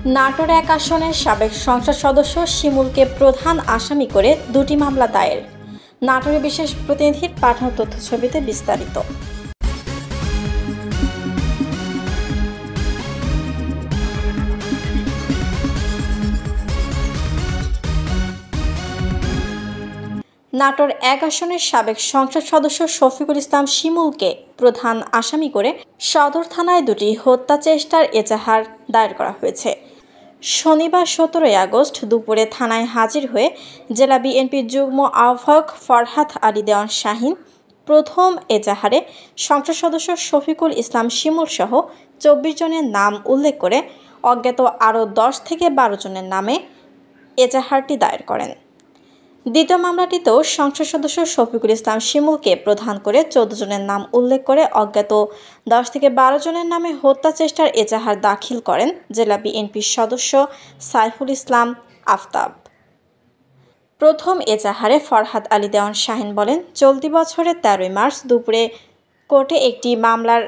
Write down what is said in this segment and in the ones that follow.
নাটোর ১ আসনের সাবেক সংসদ সদস্য শিমুলকে প্রধান আসামি করে ২টি মামলা দায়ের। নাটোরের বিশেষ প্রতিনিধির পাঠানো তথ্যছবিতে বিস্তারিত। নাটোর ১ আসনের সাবেক সংসদ সদস্য শফিকুল ইসলাম শিমুলকে প্রধান আসামি করে সদর থানায় ২টি হত্যা চেষ্টার এজাহার দায়ের করা হয়েছে। শনিবার ১৭ আগস্ট দুপুরে থানায় হাজির হয়ে জেলা বিএনপির যুগ্ম আহ্বায়ক ফরহাদ আলী দেওয়ান শাহীন প্রথম এজাহারে সংসদ সদস্য শফিকুল ইসলাম শিমুল সহ ২৪ জনের নাম উল্লেখ করে অজ্ঞাত আরও ১০ থেকে ১২ জনের নামে এজাহারটি দায়ের করেন। দ্বিতীয় মামলাটিতেও সংসদ সদস্য শফিকুল ইসলাম শিমুলকে প্রধান করে ১৪ জনের নাম উল্লেখ করে অজ্ঞাত ১০ থেকে ১২ জনের নামে হত্যা চেষ্টার এজাহার দাখিল করেন জেলা বিএনপির সদস্য সাইফুল ইসলাম আফতাব। প্রথম এজাহারে ফরহাদ আলী দেওয়ান শাহীন বলেন, চলতি বছরের ১৩ মার্চ দুপুরে কোর্টে একটি মামলার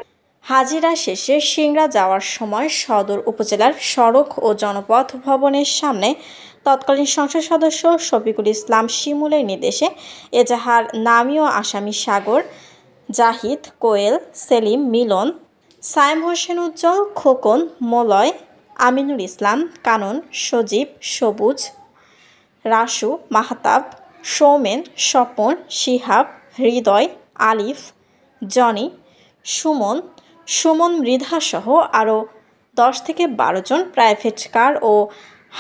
হাজিরা শেষে সিংড়া যাওয়ার সময় সদর উপজেলার সড়ক ও জনপথ ভবনের সামনে তৎকালীন সংসদ সদস্য শফিকুল ইসলাম শিমুলের নির্দেশে এজাহার নামীয় আসামি সাগর, জাহিদ, কোয়েল, সেলিম, মিলন, সায়েম হোসেন উজ্জ্বল, খোকন, মলয়, আমিনুল ইসলাম, কানন, সজীব, সবুজ, রাসু, মাহতাব, সৌমেন, স্বপন, শিহাব, হৃদয়, আলিফ, জনি, সুমন মৃধাসহ আরও ১০ থেকে ১২ জন প্রাইভেট কার ও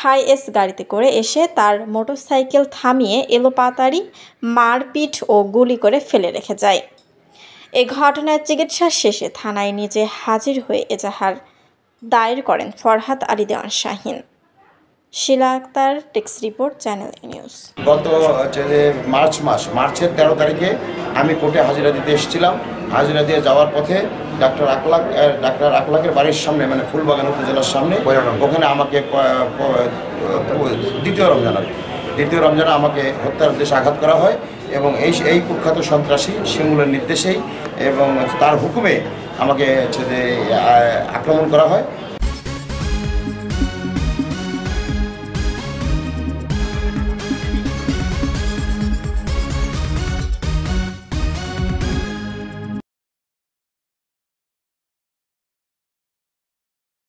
হাইএস গাড়িতে করে এসে তার মোটরসাইকেল থামিয়ে এলোপাতাড়ি মারপিট ও গুলি করে ফেলে রেখে যায়। এ ঘটনায় চিকিৎসা শেষে থানায় নিজে হাজির হয়ে এজাহার দায়ের করেন Farhad Ali Dewan Shahin. Shila Akter, text report, channel news. গত মার্চের ১৩ তারিখে আমি কোর্টে হাজিরা দিতে এসেছিলাম। হাজিরা দিয়ে যাওয়ার পথে ডাক্তার আকলাকের বাড়ির সামনে, মানে ফুলবাগান উপজেলার সামনে, ওখানে আমাকে দ্বিতীয় রমজানে আমাকে হত্যার উদ্দেশ্যে আঘাত করা হয় এবং এই কুখ্যাত সন্ত্রাসী শিমুলের নির্দেশেই এবং তার হুকুমে আমাকে আক্রমণ করা হয়।